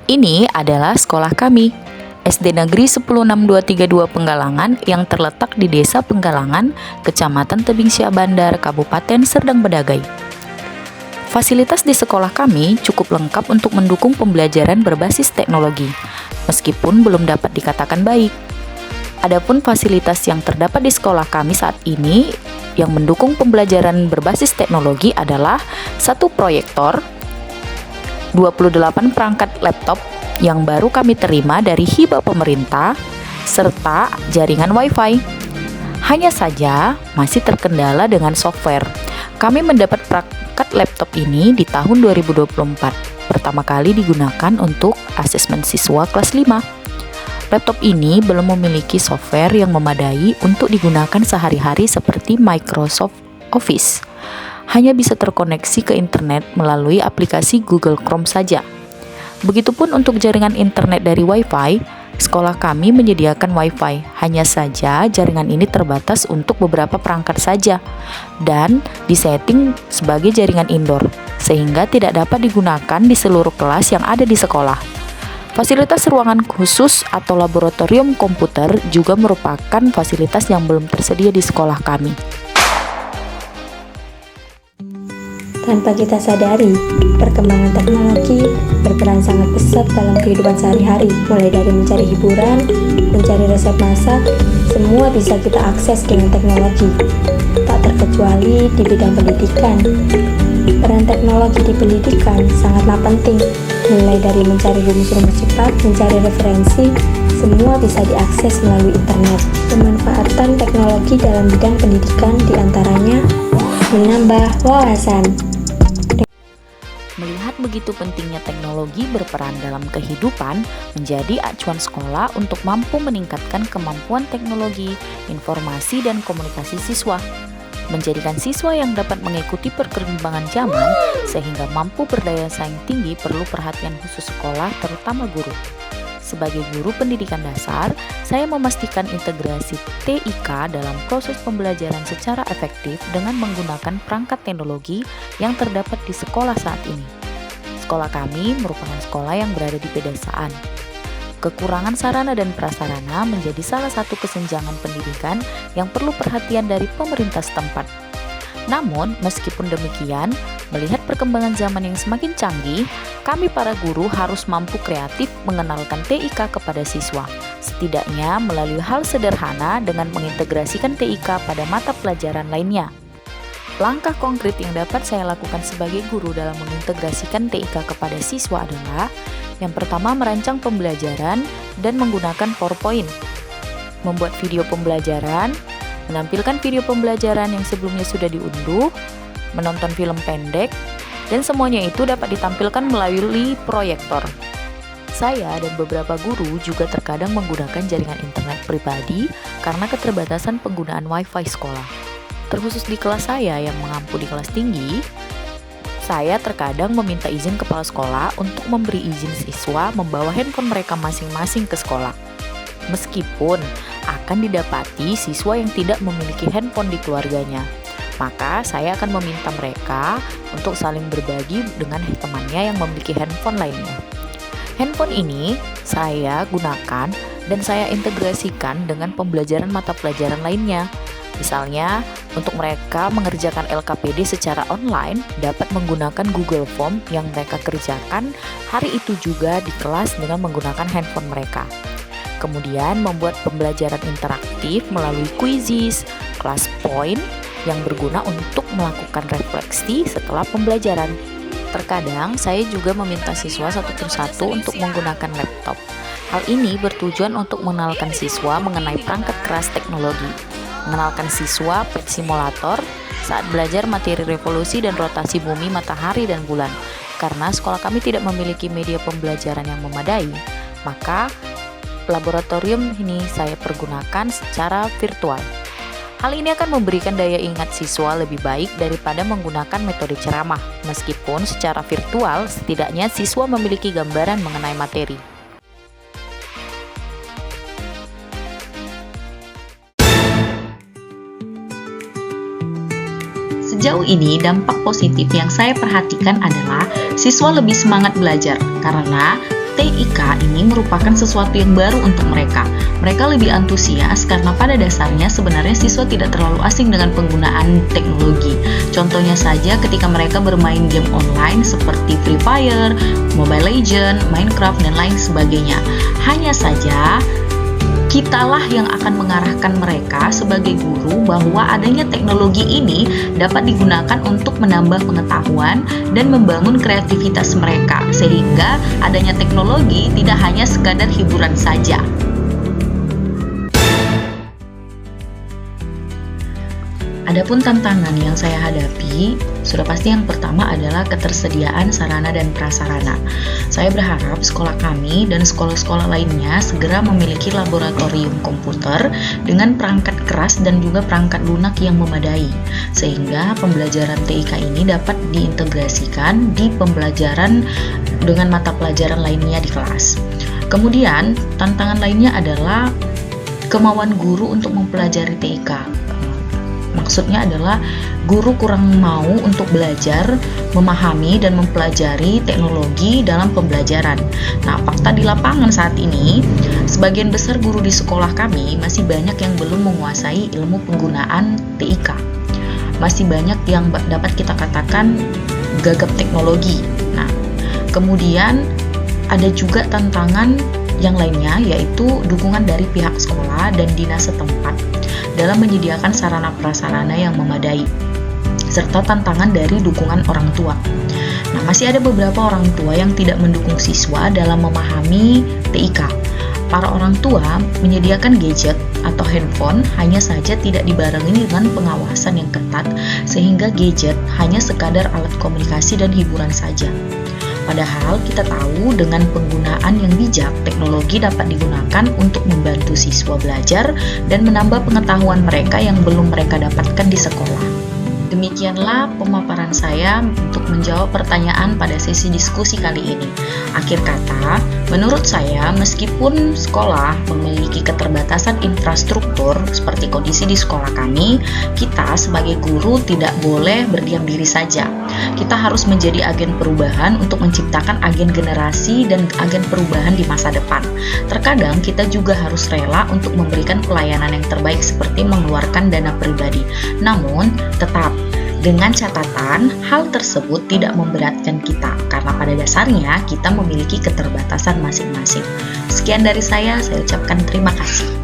Ini adalah sekolah kami, SD Negeri 106232 Penggalangan yang terletak di Desa Penggalangan, Kecamatan Tebing Syah Bandar, Kabupaten Serdang Bedagai. Fasilitas di sekolah kami cukup lengkap untuk mendukung pembelajaran berbasis teknologi, meskipun belum dapat dikatakan baik. Adapun fasilitas yang terdapat di sekolah kami saat ini yang mendukung pembelajaran berbasis teknologi adalah 1 proyektor, 28 perangkat laptop yang baru kami terima dari hibah pemerintah, serta jaringan Wi-Fi. Hanya saja masih terkendala dengan software. Kami mendapat perangkat laptop ini di tahun 2024. Pertama kali digunakan untuk asesmen siswa kelas 5. Laptop ini belum memiliki software yang memadai untuk digunakan sehari-hari seperti Microsoft Office. Hanya bisa terkoneksi ke internet melalui aplikasi Google Chrome saja. Begitupun untuk jaringan internet dari Wi-Fi, sekolah kami menyediakan Wi-Fi. Hanya saja jaringan ini terbatas untuk beberapa perangkat saja dan disetting sebagai jaringan indoor, sehingga tidak dapat digunakan di seluruh kelas yang ada di sekolah. Fasilitas ruangan khusus atau laboratorium komputer juga merupakan fasilitas yang belum tersedia di sekolah kami. Tanpa kita sadari, perkembangan teknologi berperan sangat besar dalam kehidupan sehari-hari. Mulai dari mencari hiburan, mencari resep masak, semua bisa kita akses dengan teknologi. Tak terkecuali di bidang pendidikan. Peran teknologi di pendidikan sangatlah penting. Mulai dari mencari rumus-rumus cepat, mencari referensi, semua bisa diakses melalui internet. Pemanfaatan teknologi dalam bidang pendidikan diantaranya menambah wawasan. Melihat begitu pentingnya teknologi berperan dalam kehidupan, menjadi acuan sekolah untuk mampu meningkatkan kemampuan teknologi, informasi, dan komunikasi siswa. Menjadikan siswa yang dapat mengikuti perkembangan zaman sehingga mampu berdaya saing tinggi perlu perhatian khusus sekolah, terutama guru. Sebagai guru pendidikan dasar, saya memastikan integrasi TIK dalam proses pembelajaran secara efektif dengan menggunakan perangkat teknologi yang terdapat di sekolah saat ini. Sekolah kami merupakan sekolah yang berada di pedesaan. Kekurangan sarana dan prasarana menjadi salah satu kesenjangan pendidikan yang perlu perhatian dari pemerintah setempat. Namun, meskipun demikian, melihat perkembangan zaman yang semakin canggih, kami para guru harus mampu kreatif mengenalkan TIK kepada siswa, setidaknya melalui hal sederhana dengan mengintegrasikan TIK pada mata pelajaran lainnya. Langkah konkret yang dapat saya lakukan sebagai guru dalam mengintegrasikan TIK kepada siswa adalah yang pertama, merancang pembelajaran dan menggunakan PowerPoint, membuat video pembelajaran, menampilkan video pembelajaran yang sebelumnya sudah diunduh, menonton film pendek, dan semuanya itu dapat ditampilkan melalui proyektor. Saya dan beberapa guru juga terkadang menggunakan jaringan internet pribadi karena keterbatasan penggunaan Wi-Fi sekolah. Terkhusus di kelas saya yang mengampu di kelas tinggi, saya terkadang meminta izin kepala sekolah untuk memberi izin siswa membawa handphone mereka masing-masing ke sekolah. Meskipun akan didapati siswa yang tidak memiliki handphone di keluarganya, maka saya akan meminta mereka untuk saling berbagi dengan temannya yang memiliki handphone lainnya. Handphone ini saya gunakan dan saya integrasikan dengan pembelajaran mata pelajaran lainnya. Misalnya, untuk mereka mengerjakan LKPD secara online dapat menggunakan Google Form yang mereka kerjakan hari itu juga di kelas dengan menggunakan handphone mereka. Kemudian membuat pembelajaran interaktif melalui quizzes, class point yang berguna untuk melakukan refleksi setelah pembelajaran. Terkadang saya juga meminta siswa satu persatu untuk menggunakan laptop. Hal ini bertujuan untuk mengenalkan siswa mengenai perangkat keras teknologi, mengenalkan siswa pet simulator saat belajar materi revolusi dan rotasi bumi, matahari, dan bulan. Karena sekolah kami tidak memiliki media pembelajaran yang memadai, maka laboratorium ini saya pergunakan secara virtual. Hal ini akan memberikan daya ingat siswa lebih baik daripada menggunakan metode ceramah. Meskipun secara virtual, setidaknya siswa memiliki gambaran mengenai materi. Sejauh ini, dampak positif yang saya perhatikan adalah siswa lebih semangat belajar karena TIK ini merupakan sesuatu yang baru untuk mereka. Mereka lebih antusias karena pada dasarnya sebenarnya siswa tidak terlalu asing dengan penggunaan teknologi. Contohnya saja ketika mereka bermain game online seperti Free Fire, Mobile Legends, Minecraft, dan lain sebagainya. Hanya saja, kitalah yang akan mengarahkan mereka sebagai guru bahwa adanya teknologi ini dapat digunakan untuk menambah pengetahuan dan membangun kreativitas mereka, sehingga adanya teknologi tidak hanya sekadar hiburan saja. Adapun tantangan yang saya hadapi, sudah pasti yang pertama adalah ketersediaan sarana dan prasarana. Saya berharap sekolah kami dan sekolah-sekolah lainnya segera memiliki laboratorium komputer dengan perangkat keras dan juga perangkat lunak yang memadai, sehingga pembelajaran TIK ini dapat diintegrasikan di pembelajaran dengan mata pelajaran lainnya di kelas. Kemudian, tantangan lainnya adalah kemauan guru untuk mempelajari TIK. Maksudnya adalah guru kurang mau untuk belajar, memahami, dan mempelajari teknologi dalam pembelajaran. Nah, fakta di lapangan saat ini, sebagian besar guru di sekolah kami masih banyak yang belum menguasai ilmu penggunaan TIK. Masih banyak yang dapat kita katakan gagap teknologi. Nah, kemudian ada juga tantangan yang lainnya, yaitu dukungan dari pihak sekolah dan dinas setempat dalam menyediakan sarana prasarana yang memadai, serta tantangan dari dukungan orang tua. Nah, masih ada beberapa orang tua yang tidak mendukung siswa dalam memahami TIK. Para orang tua menyediakan gadget atau handphone, hanya saja tidak dibarengi dengan pengawasan yang ketat, sehingga gadget hanya sekadar alat komunikasi dan hiburan saja. Padahal kita tahu dengan penggunaan yang bijak, teknologi dapat digunakan untuk membantu siswa belajar dan menambah pengetahuan mereka yang belum mereka dapatkan di sekolah. Demikianlah pemaparan saya untuk menjawab pertanyaan pada sesi diskusi kali ini. Akhir kata, menurut saya meskipun sekolah memiliki keterbatasan infrastruktur seperti kondisi di sekolah kami, kita sebagai guru tidak boleh berdiam diri saja. Kita harus menjadi agen perubahan untuk menciptakan agen generasi dan agen perubahan di masa depan. Terkadang kita juga harus rela untuk memberikan pelayanan yang terbaik seperti mengeluarkan dana pribadi. Namun, tetap dengan catatan hal tersebut tidak memberatkan kita karena pada dasarnya kita memiliki keterbatasan masing-masing. Sekian dari saya ucapkan terima kasih.